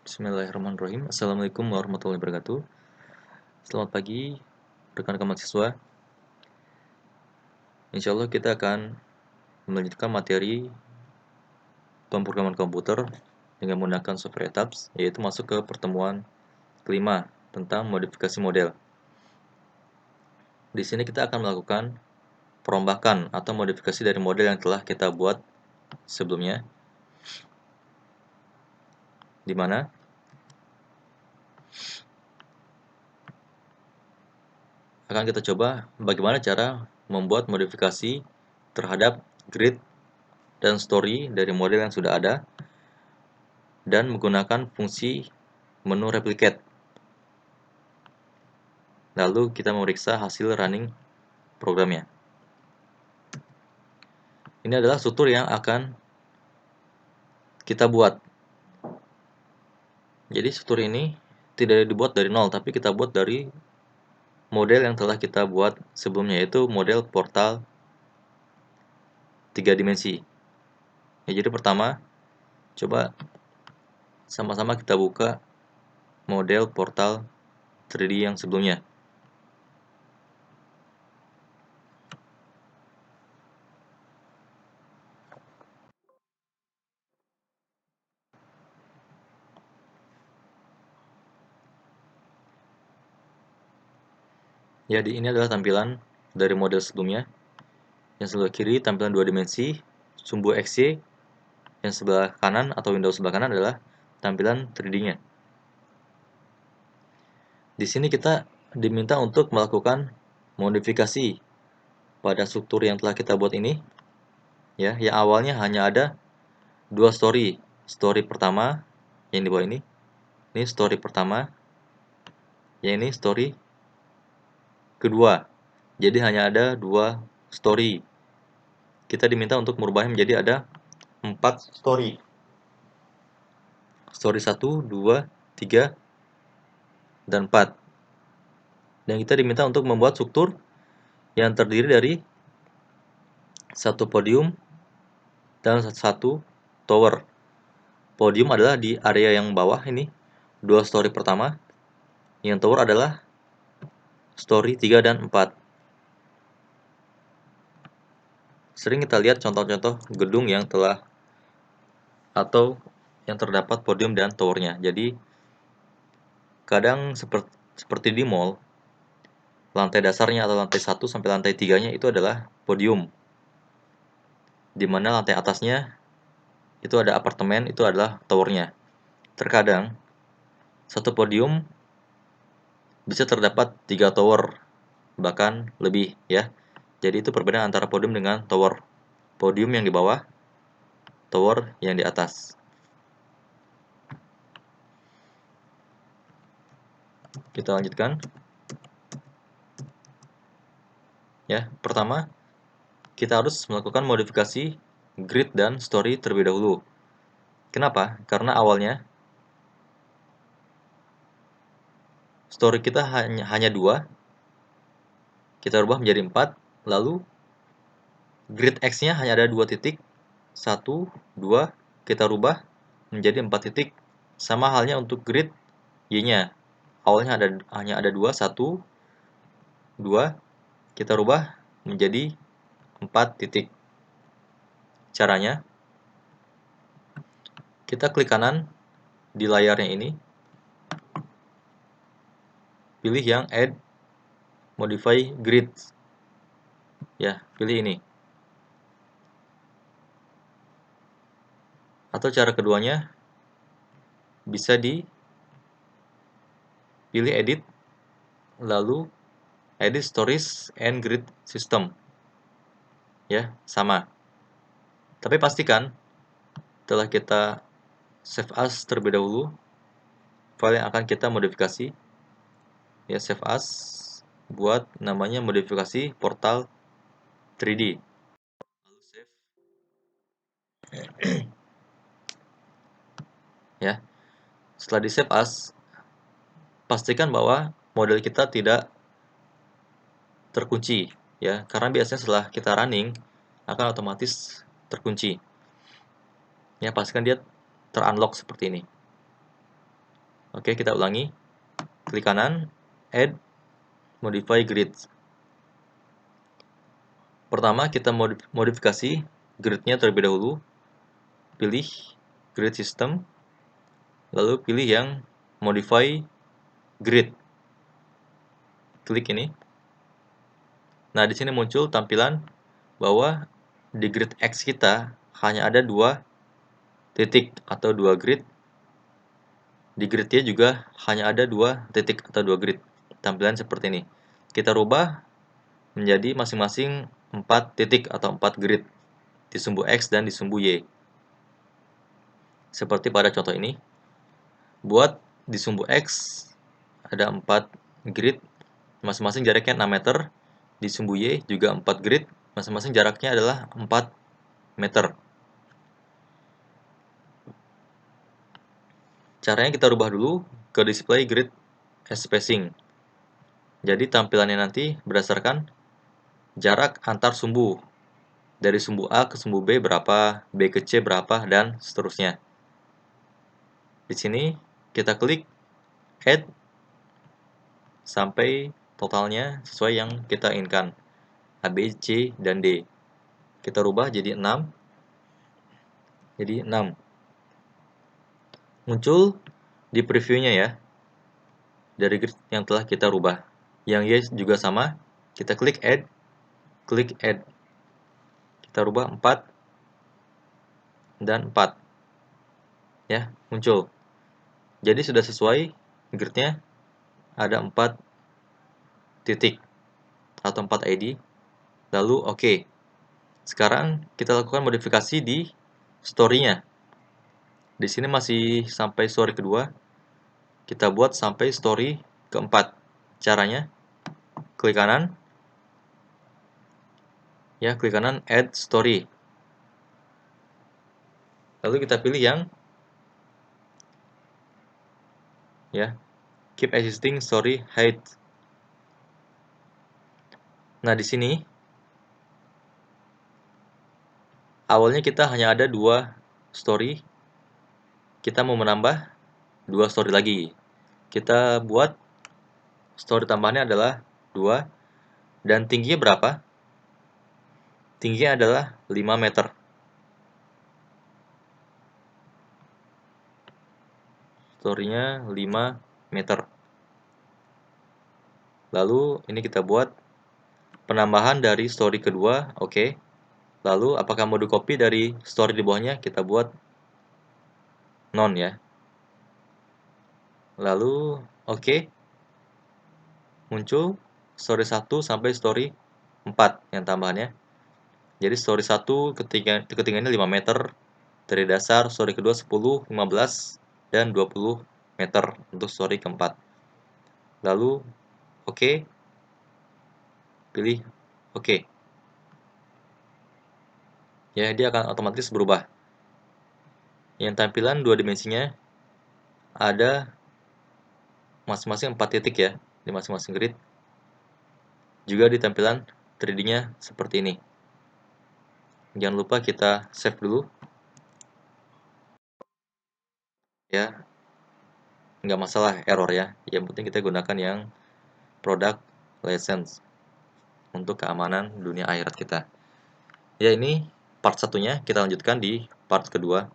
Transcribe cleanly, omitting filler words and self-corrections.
Bismillahirrahmanirrahim. Assalamualaikum warahmatullahi wabarakatuh. Selamat pagi, rekan-rekan mahasiswa. Insya Allah kita akan melanjutkan materi pemrograman komputer dengan menggunakan software ETABS, yaitu masuk ke pertemuan kelima tentang modifikasi model. Di sini kita akan melakukan perombakan atau modifikasi dari model yang telah kita buat sebelumnya, di mana akan kita coba bagaimana cara membuat modifikasi terhadap grid dan story dari model yang sudah ada dan menggunakan fungsi menu replicate. Lalu kita memeriksa hasil running programnya. Ini adalah struktur yang akan kita buat. Jadi struktur ini tidak dibuat dari nol, tapi kita buat dari model yang telah kita buat sebelumnya, yaitu model portal 3 dimensi. Ya, jadi pertama, coba sama-sama kita buka model portal 3D yang sebelumnya. Jadi ini adalah tampilan dari model sebelumnya. Yang sebelah kiri tampilan 2 dimensi, sumbu XY. Yang sebelah kanan atau Windows sebelah kanan adalah tampilan 3D-nya. Di sini kita diminta untuk melakukan modifikasi pada struktur yang telah kita buat ini. Ya, yang awalnya hanya ada dua story. Story pertama yang di bawah ini story pertama. Yang ini story kedua. Jadi hanya ada dua story. Kita diminta untuk merubahnya menjadi ada 4 story. Story 1, 2, 3, dan 4. Dan kita diminta untuk membuat struktur yang terdiri dari satu podium dan satu tower. Podium adalah di area yang bawah ini, dua story pertama. Yang tower adalah story 3 dan 4. Sering kita lihat contoh-contoh gedung yang telah atau yang terdapat podium dan towernya. Jadi kadang seperti di mall, lantai dasarnya atau lantai 1 sampai lantai 3-nya itu adalah podium. Di mana lantai atasnya itu ada apartemen, itu adalah towernya. Terkadang satu podium bisa terdapat 3 tower, bahkan lebih ya. Jadi itu perbedaan antara podium dengan tower. Podium yang di bawah, tower yang di atas. Kita lanjutkan. Ya, pertama kita harus melakukan modifikasi grid dan story terlebih dahulu. Kenapa? Karena awalnya story kita hanya 2, kita rubah menjadi 4, lalu grid X-nya hanya ada 2 titik, 1, 2, kita rubah menjadi 4 titik. Sama halnya untuk grid Y-nya. Awalnya hanya ada 2, 1, 2, kita rubah menjadi 4 titik. Caranya, kita klik kanan di layarnya ini, pilih yang Add Modify Grid. Ya, pilih ini. Atau cara keduanya, bisa dipilih Edit, lalu Edit Stories and Grid System. Ya, sama. Tapi pastikan setelah kita save as terlebih dahulu file yang akan kita modifikasi. Ya, save as, buat namanya modifikasi portal 3D. Lalu save. Ya. Setelah di save as, pastikan bahwa model kita tidak terkunci ya, karena biasanya setelah kita running akan otomatis terkunci. Ya, pastikan dia terunlock seperti ini. Oke, kita ulangi. Klik kanan, add, modify grid. Pertama, kita modifikasi grid-nya terlebih dahulu. Pilih grid system, lalu pilih yang modify grid. Klik ini. Nah, di sini muncul tampilan bahwa di grid X kita hanya ada 2 titik atau 2 grid. Di grid Y juga hanya ada 2 titik atau 2 grid. Tampilan seperti ini. Kita rubah menjadi masing-masing 4 titik atau 4 grid di sumbu X dan di sumbu Y. Seperti pada contoh ini. Buat di sumbu X ada 4 grid, masing-masing jaraknya 6 meter. Di sumbu Y juga 4 grid, masing-masing jaraknya adalah 4 meter. Caranya kita rubah dulu ke display grid spacing. Jadi tampilannya nanti berdasarkan jarak antar sumbu. Dari sumbu A ke sumbu B berapa, B ke C berapa, dan seterusnya. Di sini kita klik add sampai totalnya sesuai yang kita inginkan. A, B, C, dan D. Kita rubah jadi 6. Jadi 6. Muncul di previewnya ya, dari grid yang telah kita rubah. Yang Y juga sama, kita klik add, kita rubah 4 dan 4 ya, muncul. Jadi sudah sesuai gridnya, ada 4 titik atau 4 ID, lalu oke. Sekarang kita lakukan modifikasi di story-nya. Di sini masih sampai story kedua, kita buat sampai story keempat. Caranya, klik kanan, ya, klik kanan add story. Lalu kita pilih yang ya, keep existing story height. Nah, di sini awalnya kita hanya ada 2 story. Kita mau menambah 2 story lagi. Kita buat story tambahannya adalah 2, dan tingginya berapa? Tingginya adalah 5 meter. Story-nya 5 meter. Lalu ini kita buat penambahan dari story kedua, oke. Lalu apakah mau di-copy dari story di bawahnya? Kita buat non ya. Lalu oke. Muncul story 1 sampai story 4 yang tambahannya. Jadi story 1 ketinggiannya 5 meter dari dasar, story kedua 10, 15, dan 20 meter untuk story keempat. Lalu oke. Pilih oke. Ya, dia akan otomatis berubah. Yang tampilan 2 dimensinya ada masing-masing 4 titik ya, di masing-masing grid. Juga di tampilan 3D-nya seperti ini. Jangan lupa kita save dulu. Ya, nggak masalah error ya. Yang penting kita gunakan yang product license untuk keamanan dunia akhirat kita. Ya, ini part satunya, kita lanjutkan di part kedua.